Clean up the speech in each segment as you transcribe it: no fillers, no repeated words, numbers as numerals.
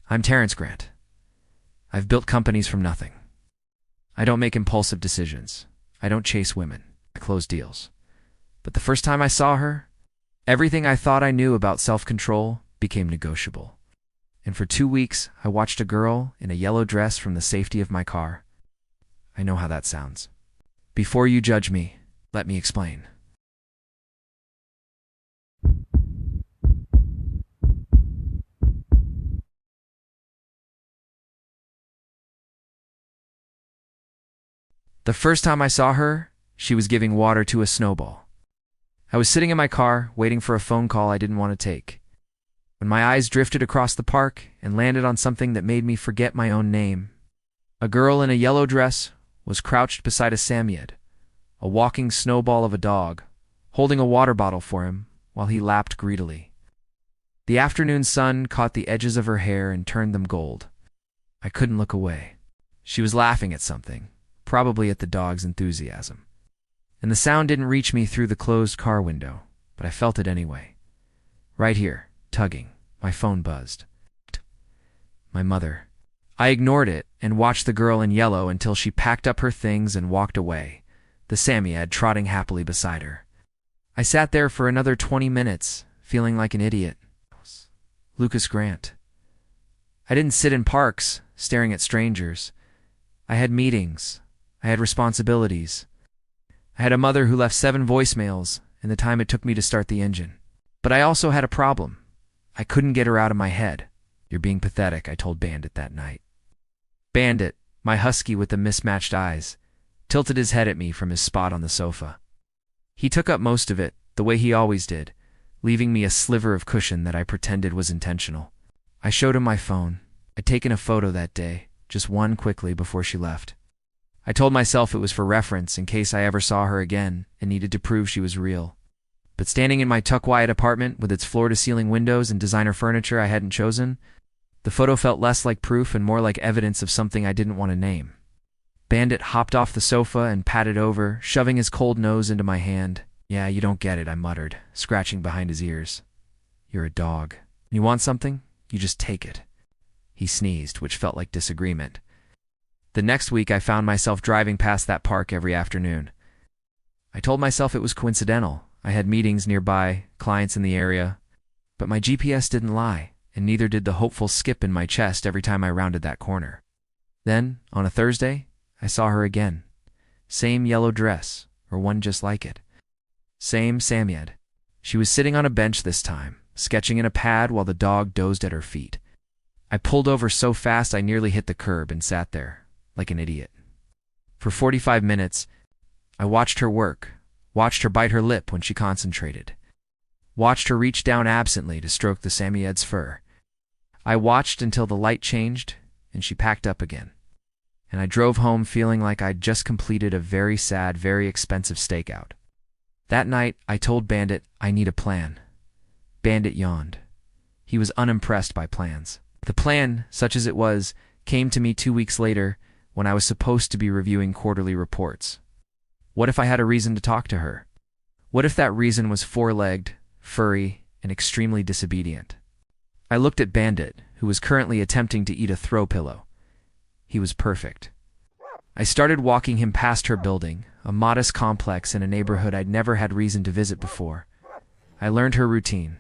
I'm Terence Grant. I've built companies from nothing. I don't make impulsive decisions. I don't chase women. I close deals. But the first time I saw her, everything I thought I knew about self-control became negotiable. And for 2 weeks, I watched a girl in a yellow dress from the safety of my car. I know how that sounds. Before you judge me, let me explain. The first time I saw her, she was giving water to a snowball. I was sitting in my car, waiting for a phone call I didn't want to take, when my eyes drifted across the park and landed on something that made me forget my own name. A girl in a yellow dress was crouched beside a Samoyed, a walking snowball of a dog, holding a water bottle for him while he lapped greedily. The afternoon sun caught the edges of her hair and turned them gold. I couldn't look away. She was laughing at something, probably at the dog's enthusiasm. And the sound didn't reach me through the closed car window, but I felt it anyway. Right here, tugging, my phone buzzed. My mother. I ignored it and watched the girl in yellow until she packed up her things and walked away, the Samoyed trotting happily beside her. I sat there for another 20 minutes, feeling like an idiot. Lucas Grant. I didn't sit in parks, staring at strangers. I had meetings. I had responsibilities. I had a mother who left 7 voicemails in the time it took me to start the engine. But I also had a problem. I couldn't get her out of my head. You're being pathetic, I told Bandit that night. Bandit, my husky with the mismatched eyes, tilted his head at me from his spot on the sofa. He took up most of it, the way he always did, leaving me a sliver of cushion that I pretended was intentional. I showed him my phone. I'd taken a photo that day, just one quickly before she left. I told myself it was for reference in case I ever saw her again and needed to prove she was real. But standing in my tuck-wide apartment with its floor-to-ceiling windows and designer furniture I hadn't chosen, the photo felt less like proof and more like evidence of something I didn't want to name. Bandit hopped off the sofa and patted over, shoving his cold nose into my hand. Yeah, you don't get it, I muttered, scratching behind his ears. You're a dog. You want something? You just take it. He sneezed, which felt like disagreement. The next week, I found myself driving past that park every afternoon. I told myself it was coincidental. I had meetings nearby, clients in the area. But my GPS didn't lie, and neither did the hopeful skip in my chest every time I rounded that corner. Then, on a Thursday, I saw her again. Same yellow dress, or one just like it. Same Samoyed. She was sitting on a bench this time, sketching in a pad while the dog dozed at her feet. I pulled over so fast I nearly hit the curb and sat there, like an idiot. For 45 minutes, I watched her work, watched her bite her lip when she concentrated, watched her reach down absently to stroke the Samoyed's fur. I watched until the light changed and she packed up again. And I drove home feeling like I'd just completed a very sad, very expensive stakeout. That night, I told Bandit I need a plan. Bandit yawned. He was unimpressed by plans. The plan, such as it was, came to me 2 weeks later when I was supposed to be reviewing quarterly reports. What if I had a reason to talk to her? What if that reason was 4-legged, furry, and extremely disobedient? I looked at Bandit, who was currently attempting to eat a throw pillow. He was perfect. I started walking him past her building, a modest complex in a neighborhood I'd never had reason to visit before. I learned her routine.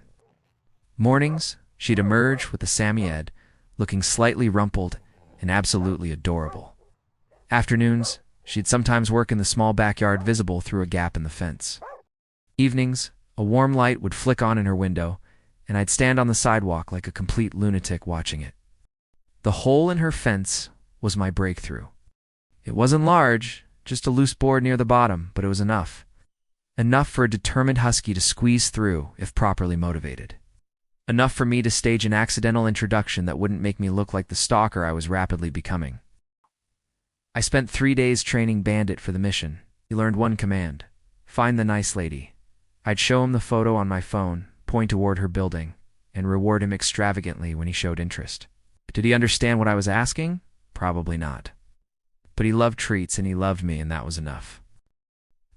Mornings, she'd emerge with a Samoyed, looking slightly rumpled and absolutely adorable. Afternoons, she'd sometimes work in the small backyard visible through a gap in the fence. Evenings, a warm light would flick on in her window, and I'd stand on the sidewalk like a complete lunatic watching it. The hole in her fence was my breakthrough. It wasn't large, just a loose board near the bottom, but it was enough. Enough for a determined husky to squeeze through if properly motivated. Enough for me to stage an accidental introduction that wouldn't make me look like the stalker I was rapidly becoming. I spent 3 days training Bandit for the mission. He learned one command: find the nice lady. I'd show him the photo on my phone, point toward her building, and reward him extravagantly when he showed interest. Did he understand what I was asking? Probably not. But he loved treats and he loved me, and that was enough.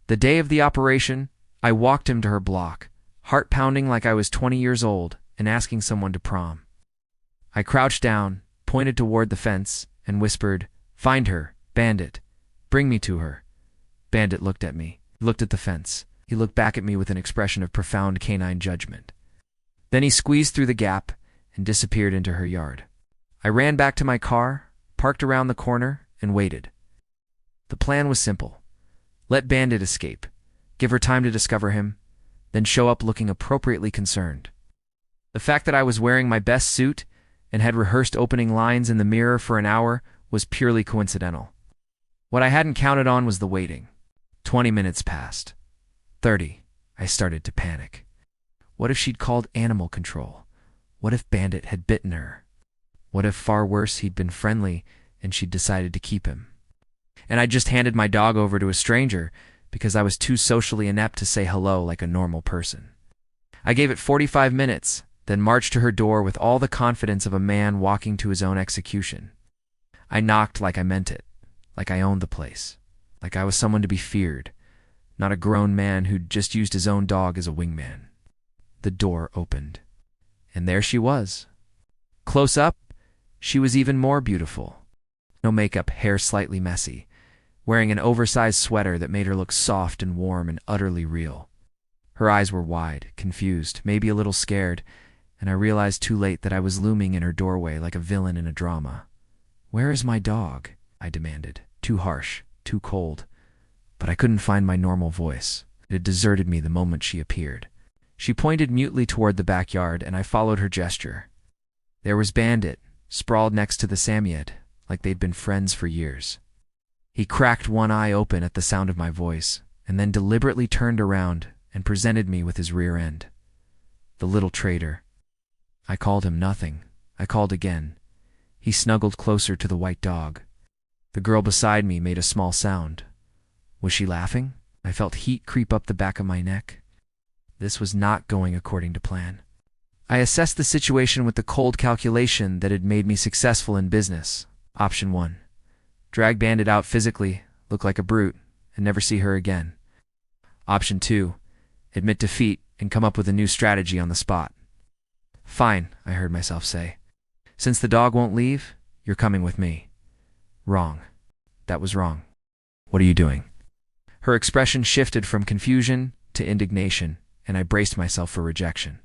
The day of the operation, I walked him to her block, heart pounding like I was 20 years old and asking someone to prom. I crouched down, pointed toward the fence, and whispered, "Find her, Bandit. Bring me to her." Bandit looked at me, looked at the fence. He looked back at me with an expression of profound canine judgment. Then he squeezed through the gap and disappeared into her yard. I ran back to my car, parked around the corner, and waited. The plan was simple. Let Bandit escape, give her time to discover him, then show up looking appropriately concerned. The fact that I was wearing my best suit and had rehearsed opening lines in the mirror for an hour was purely coincidental. What I hadn't counted on was the waiting. 20 minutes passed. 30. I started to panic. What if she'd called animal control? What if Bandit had bitten her? What if, far worse, he'd been friendly and she'd decided to keep him? And I just handed my dog over to a stranger because I was too socially inept to say hello like a normal person. I gave it 45 minutes, then marched to her door with all the confidence of a man walking to his own execution. I knocked like I meant it, like I owned the place, like I was someone to be feared, not a grown man who'd just used his own dog as a wingman. The door opened, and there she was. Close up, she was even more beautiful. No makeup, hair slightly messy, wearing an oversized sweater that made her look soft and warm and utterly real. Her eyes were wide, confused, maybe a little scared, and I realized too late that I was looming in her doorway like a villain in a drama. "Where is my dog?" I demanded. Too harsh, too cold. But I couldn't find my normal voice. It had deserted me the moment she appeared. She pointed mutely toward the backyard, and I followed her gesture. There was Bandit, sprawled next to the Samoyed, like they'd been friends for years. He cracked one eye open at the sound of my voice, and then deliberately turned around and presented me with his rear end. The little traitor. I called him nothing. I called again. He snuggled closer to the white dog. The girl beside me made a small sound. Was she laughing? I felt heat creep up the back of my neck. This was not going according to plan. I assessed the situation with the cold calculation that had made me successful in business. Option 1. Drag Bandit out physically, look like a brute, and never see her again. Option 2. Admit defeat and come up with a new strategy on the spot. "Fine," I heard myself say. "Since the dog won't leave, you're coming with me." Wrong. That was wrong. "What are you doing?" Her expression shifted from confusion to indignation, and I braced myself for rejection.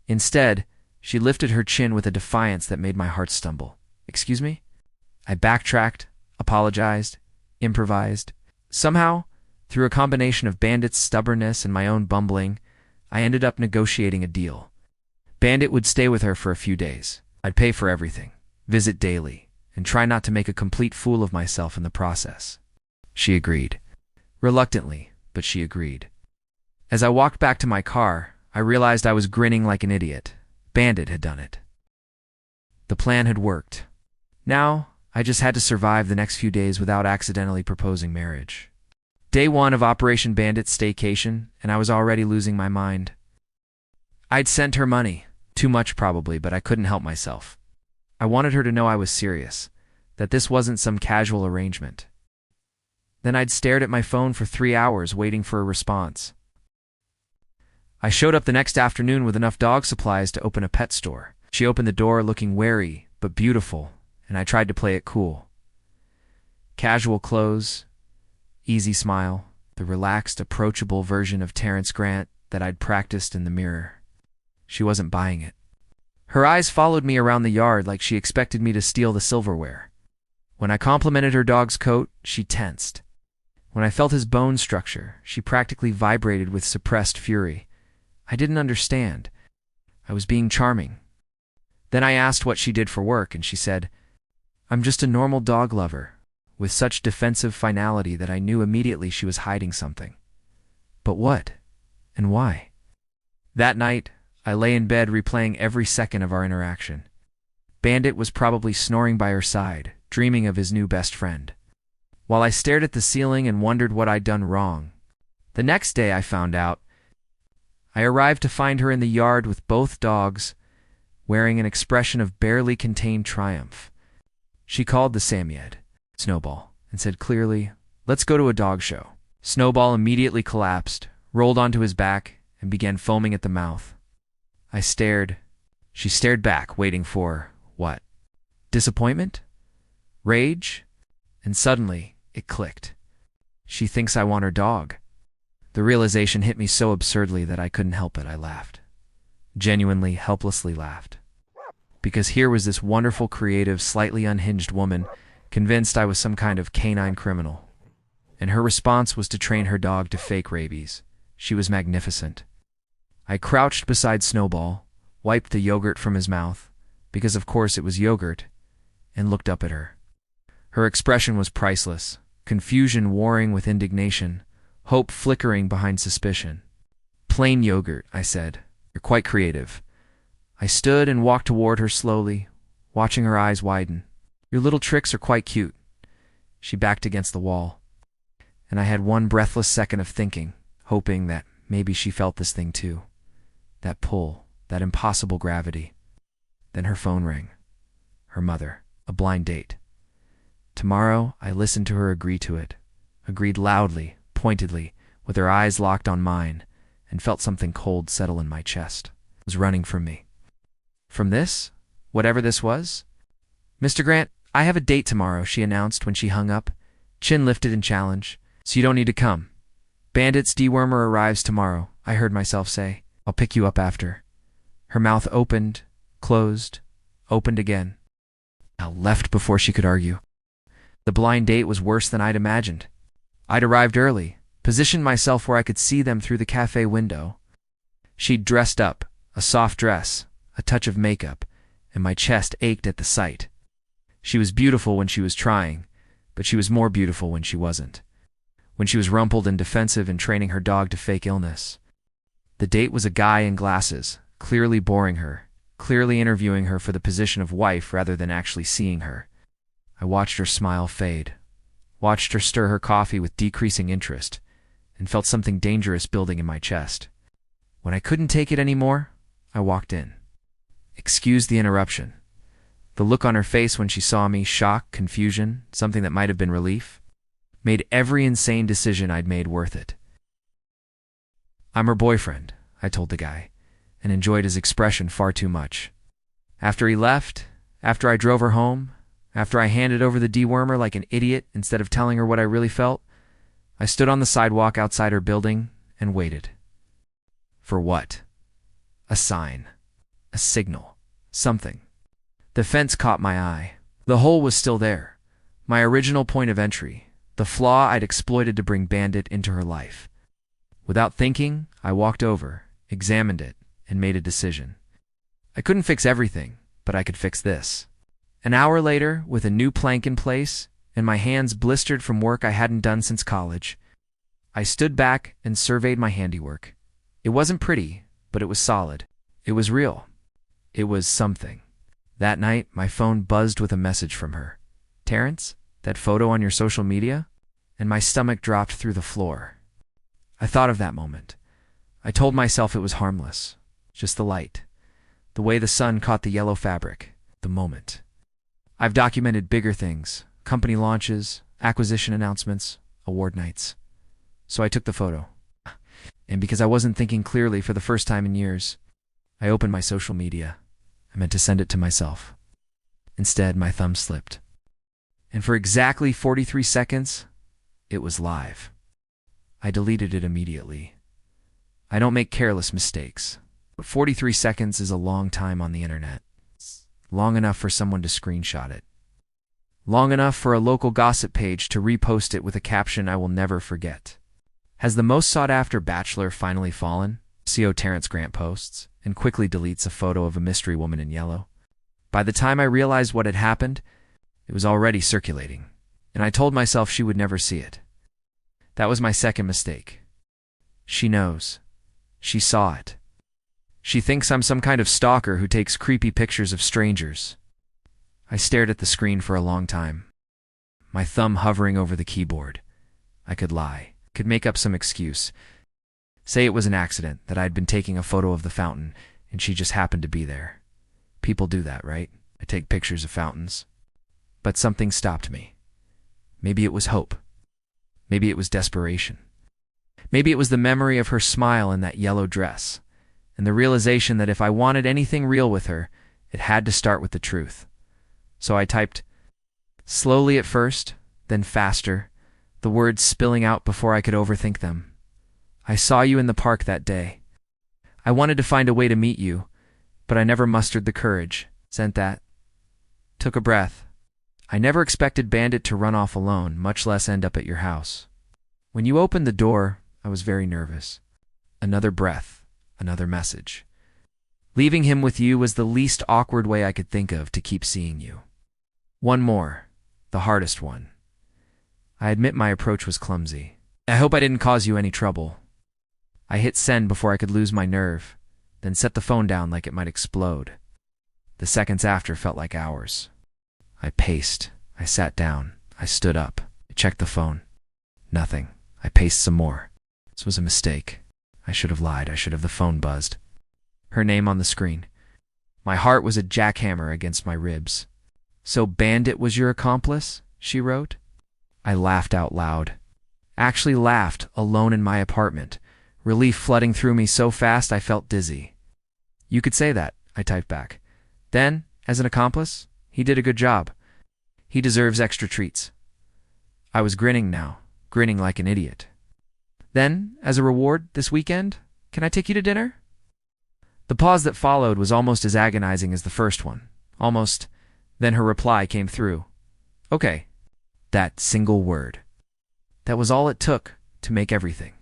Instead, she lifted her chin with a defiance that made my heart stumble. "Excuse me?" I backtracked, apologized, improvised. Somehow, through a combination of Bandit's stubbornness and my own bumbling, I ended up negotiating a deal. Bandit would stay with her for a few days. I'd pay for everything, visit daily, and try not to make a complete fool of myself in the process. She agreed. Reluctantly, but she agreed. As I walked back to my car, I realized I was grinning like an idiot. Bandit had done it. The plan had worked. Now, I just had to survive the next few days without accidentally proposing marriage. Day 1 of Operation Bandit Staycation, and I was already losing my mind. I'd sent her money. Too much probably, but I couldn't help myself. I wanted her to know I was serious, that this wasn't some casual arrangement. Then I'd stared at my phone for 3 hours waiting for a response. I showed up the next afternoon with enough dog supplies to open a pet store. She opened the door looking wary but beautiful, and I tried to play it cool. Casual clothes, easy smile, the relaxed, approachable version of Terence Grant that I'd practiced in the mirror. She wasn't buying it. Her eyes followed me around the yard like she expected me to steal the silverware. When I complimented her dog's coat, she tensed. When I felt his bone structure, she practically vibrated with suppressed fury. I didn't understand. I was being charming. Then I asked what she did for work, and she said, "I'm just a normal dog lover," with such defensive finality that I knew immediately she was hiding something. But what? And why? That night, I lay in bed replaying every second of our interaction. Bandit was probably snoring by her side, dreaming of his new best friend. While I stared at the ceiling and wondered what I'd done wrong. The next day I found out. I arrived to find her in the yard with both dogs, wearing an expression of barely contained triumph. She called the Samoyed, Snowball, and said clearly, "Let's go to a dog show." Snowball immediately collapsed, rolled onto his back, and began foaming at the mouth. I stared. She stared back, waiting for, What? Disappointment? Rage? And suddenly, it clicked. She thinks I want her dog. The realization hit me so absurdly that I couldn't help it. I laughed. Genuinely, helplessly laughed. Because here was this wonderful, creative, slightly unhinged woman, convinced I was some kind of canine criminal. And her response was to train her dog to fake rabies. She was magnificent. I crouched beside Snowball, wiped the yogurt from his mouth, because of course it was yogurt, and looked up at her. Her expression was priceless, confusion warring with indignation, hope flickering behind suspicion. "Plain yogurt," I said. "You're quite creative." I stood and walked toward her slowly, watching her eyes widen. "Your little tricks are quite cute." She backed against the wall, and I had one breathless second of thinking, hoping that maybe she felt this thing too. That pull, that impossible gravity. Then her phone rang. Her mother, a blind date. Tomorrow, I listened to her agree to it, agreed loudly, pointedly, with her eyes locked on mine, and felt something cold settle in my chest. It was running from me. From this, whatever this was? "Mr. Grant, I have a date tomorrow," she announced when she hung up, chin lifted in challenge. "So you don't need to come. Bandit's dewormer arrives tomorrow," I heard myself say. "I'll pick you up after." Her mouth opened, closed, opened again. I left before she could argue. The blind date was worse than I'd imagined. I'd arrived early, positioned myself where I could see them through the cafe window. She'd dressed up, a soft dress, a touch of makeup, and my chest ached at the sight. She was beautiful when she was trying, but she was more beautiful when she wasn't. When she was rumpled and defensive and training her dog to fake illness. The date was a guy in glasses, clearly boring her, clearly interviewing her for the position of wife rather than actually seeing her. I watched her smile fade, watched her stir her coffee with decreasing interest, and felt something dangerous building in my chest. When I couldn't take it anymore, I walked in. Excuse the interruption. The look on her face when she saw me, shock, confusion, something that might have been relief, made every insane decision I'd made worth it. "I'm her boyfriend," I told the guy, and enjoyed his expression far too much. After he left, after I drove her home, after I handed over the dewormer like an idiot instead of telling her what I really felt, I stood on the sidewalk outside her building and waited. For what? A sign. A signal. Something. The fence caught my eye. The hole was still there. My original point of entry. The flaw I'd exploited to bring Bandit into her life. Without thinking, I walked over, examined it, and made a decision. I couldn't fix everything, but I could fix this. An hour later, with a new plank in place, and my hands blistered from work I hadn't done since college, I stood back and surveyed my handiwork. It wasn't pretty, but it was solid. It was real. It was something. That night, my phone buzzed with a message from her. "Terrence, that photo on your social media?" And my stomach dropped through the floor. I thought of that moment. I told myself it was harmless. Just the light. The way the sun caught the yellow fabric. The moment. I've documented bigger things. Company launches, acquisition announcements, award nights. So I took the photo. And because I wasn't thinking clearly for the first time in years, I opened my social media. I meant to send it to myself. Instead, my thumb slipped. And for exactly 43 seconds, it was live. I deleted it immediately. I don't make careless mistakes, but 43 seconds is a long time on the internet. Long enough for someone to screenshot it. Long enough for a local gossip page to repost it with a caption I will never forget. Has the most sought-after bachelor finally fallen? CO Terence Grant posts, and quickly deletes a photo of a mystery woman in yellow. By the time I realized what had happened, it was already circulating, and I told myself she would never see it. That was my second mistake. She knows. She saw it. She thinks I'm some kind of stalker who takes creepy pictures of strangers. I stared at the screen for a long time, my thumb hovering over the keyboard. I could lie, could make up some excuse. Say it was an accident, that I'd been taking a photo of the fountain, and she just happened to be there. People do that, right? I take pictures of fountains. But something stopped me. Maybe it was hope. Maybe it was desperation. Maybe it was the memory of her smile in that yellow dress, and the realization that if I wanted anything real with her, It had to start with the truth. So I typed, slowly at first, then faster, the words spilling out before I could overthink them. I saw you in the park that day. I wanted to find a way to meet you, but I never mustered the courage. Sent that. Took a breath. I never expected Bandit to run off alone, much less end up at your house. When you opened the door, I was very nervous. Another breath, another message. Leaving him with you was the least awkward way I could think of to keep seeing you. One more, the hardest one. I admit my approach was clumsy. I hope I didn't cause you any trouble. I hit send before I could lose my nerve, then set the phone down like it might explode. The seconds after felt like hours. I paced. I sat down. I stood up. I checked the phone. Nothing. I paced some more. This was a mistake. I should have lied. I should have. The phone buzzed. Her name on the screen. My heart was a jackhammer against my ribs. So Bandit was your accomplice? She wrote. I laughed out loud. Actually laughed, alone in my apartment. Relief flooding through me so fast I felt dizzy. You could say that, I typed back. Then, as an accomplice, he did a good job. He deserves extra treats. I was grinning now, grinning like an idiot. Then, as a reward, this weekend, can I take you to dinner? The pause that followed was almost as agonizing as the first one. Almost. Then her reply came through. Okay. That single word. That was all it took to make everything.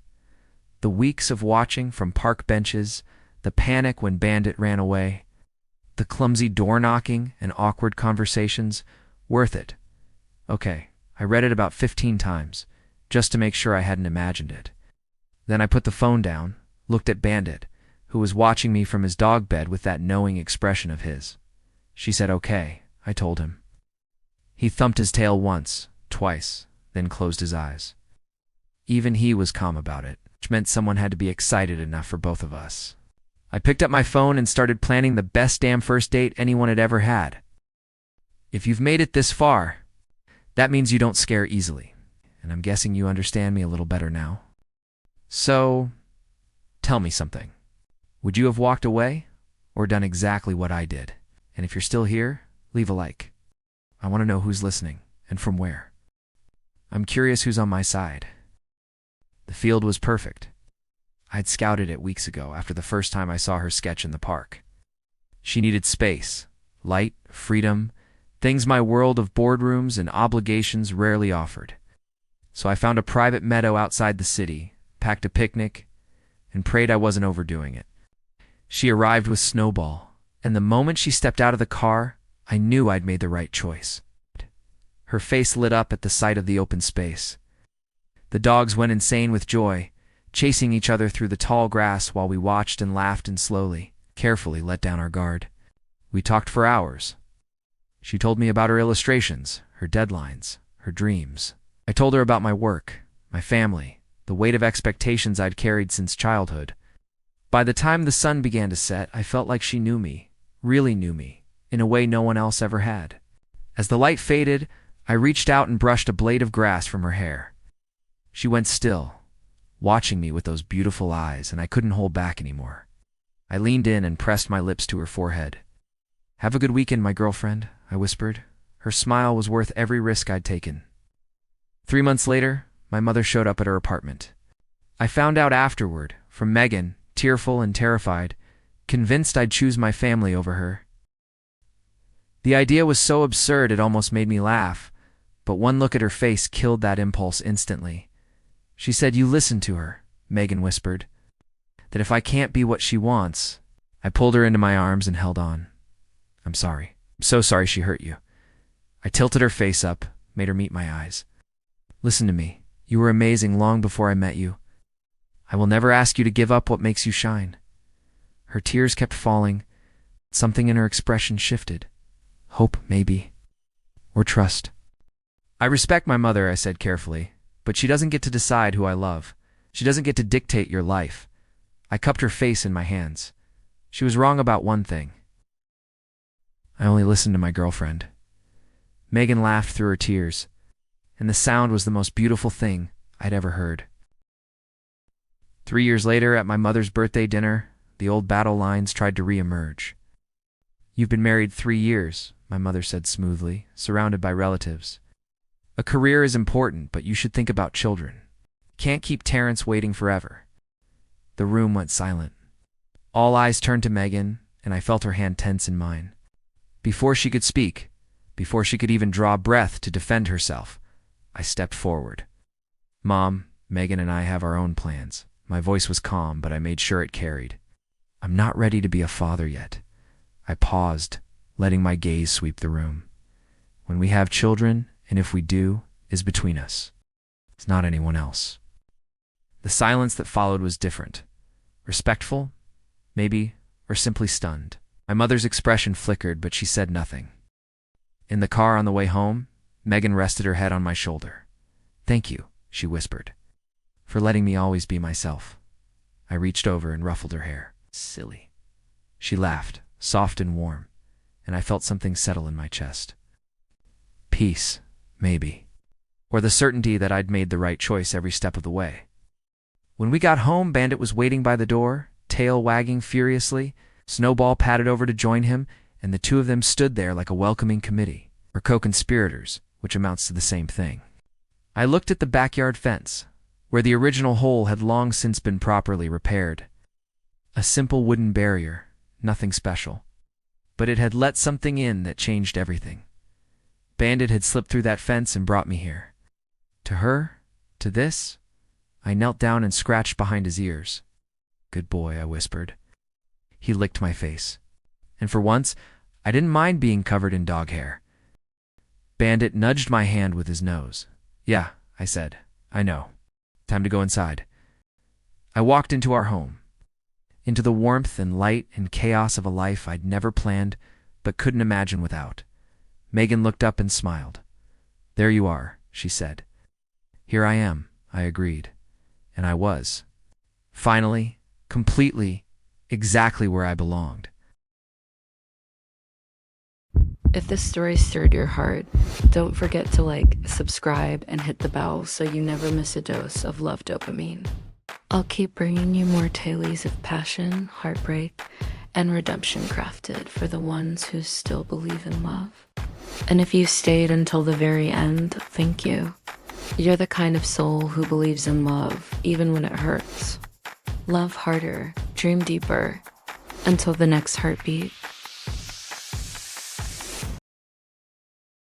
The weeks of watching from park benches, the panic when Bandit ran away, the clumsy door knocking and awkward conversations, worth it. Okay, I read it about 15 times, just to make sure I hadn't imagined it. Then I put the phone down, looked at Bandit, who was watching me from his dog bed with that knowing expression of his. She said okay, I told him. He thumped his tail once, twice, then closed his eyes. Even he was calm about it, which meant someone had to be excited enough for both of us. I picked up my phone and started planning the best damn first date anyone had ever had. If you've made it this far, that means you don't scare easily, and I'm guessing you understand me a little better now. So, tell me something. Would you have walked away, or done exactly what I did? And if you're still here, leave a like. I want to know who's listening, and from where. I'm curious who's on my side. The field was perfect. I'd scouted it weeks ago after the first time I saw her sketch in the park. She needed space, light, freedom, things my world of boardrooms and obligations rarely offered. So I found a private meadow outside the city, packed a picnic, and prayed I wasn't overdoing it. She arrived with Snowball, and the moment she stepped out of the car, I knew I'd made the right choice. Her face lit up at the sight of the open space. The dogs went insane with joy, chasing each other through the tall grass while we watched and laughed and slowly, carefully let down our guard. We talked for hours. She told me about her illustrations, her deadlines, her dreams. I told her about my work, my family, the weight of expectations I'd carried since childhood. By the time the sun began to set, I felt like she knew me, really knew me, in a way no one else ever had. As the light faded, I reached out and brushed a blade of grass from her hair. She went still, watching me with those beautiful eyes, and I couldn't hold back anymore. I leaned in and pressed my lips to her forehead. Have a good weekend, my girlfriend, I whispered. Her smile was worth every risk I'd taken. 3 months later, my mother showed up at her apartment. I found out afterward, from Megan, tearful and terrified, convinced I'd choose my family over her. The idea was so absurd it almost made me laugh, but one look at her face killed that impulse instantly. She said, "You listen to her," Megan whispered. "That if I can't be what she wants..." I pulled her into my arms and held on. "I'm sorry. I'm so sorry she hurt you." I tilted her face up, made her meet my eyes. "Listen to me. You were amazing long before I met you. I will never ask you to give up what makes you shine." Her tears kept falling. Something in her expression shifted. Hope, maybe. Or trust. "I respect my mother," I said carefully, "but she doesn't get to decide who I love. She doesn't get to dictate your life." I cupped her face in my hands. She was wrong about one thing. I only listened to my girlfriend. Megan laughed through her tears, and the sound was the most beautiful thing I'd ever heard. 3 years later, at my mother's birthday dinner, the old battle lines tried to re-emerge. You've been married 3 years, my mother said smoothly, surrounded by relatives. A career is important, but you should think about children. Can't keep Terrence waiting forever. The room went silent. All eyes turned to Megan, and I felt her hand tense in mine. Before she could speak, before she could even draw breath to defend herself, I stepped forward. Mom, Megan and I have our own plans. My voice was calm, but I made sure it carried. I'm not ready to be a father yet. I paused, letting my gaze sweep the room. When we have children, and if we do, is between us. It's not anyone else. The silence that followed was different. Respectful, maybe, or simply stunned. My mother's expression flickered, but she said nothing. In the car on the way home, Megan rested her head on my shoulder. Thank you, she whispered, for letting me always be myself. I reached over and ruffled her hair. Silly. She laughed, soft and warm, and I felt something settle in my chest. Peace, maybe. Or the certainty that I'd made the right choice every step of the way. When we got home, Bandit was waiting by the door, tail wagging furiously. Snowball padded over to join him, and the two of them stood there like a welcoming committee, or co-conspirators, which amounts to the same thing. I looked at the backyard fence, where the original hole had long since been properly repaired. A simple wooden barrier, nothing special. But it had let something in that changed everything. Bandit had slipped through that fence and brought me here. To her, to this, I knelt down and scratched behind his ears. Good boy, I whispered. He licked my face. And for once, I didn't mind being covered in dog hair. Bandit nudged my hand with his nose. Yeah, I said. I know. Time to go inside. I walked into our home. Into the warmth and light and chaos of a life I'd never planned, but couldn't imagine without. Megan looked up and smiled. There you are, she said. Here I am, I agreed. And I was. Finally, completely, exactly where I belonged. If this story stirred your heart, don't forget to like, subscribe, and hit the bell so you never miss a dose of love dopamine. I'll keep bringing you more tales of passion, heartbreak, and redemption crafted for the ones who still believe in love. And if you stayed until the very end, thank you. You're the kind of soul who believes in love, even when it hurts. Love harder, dream deeper. Until the next heartbeat.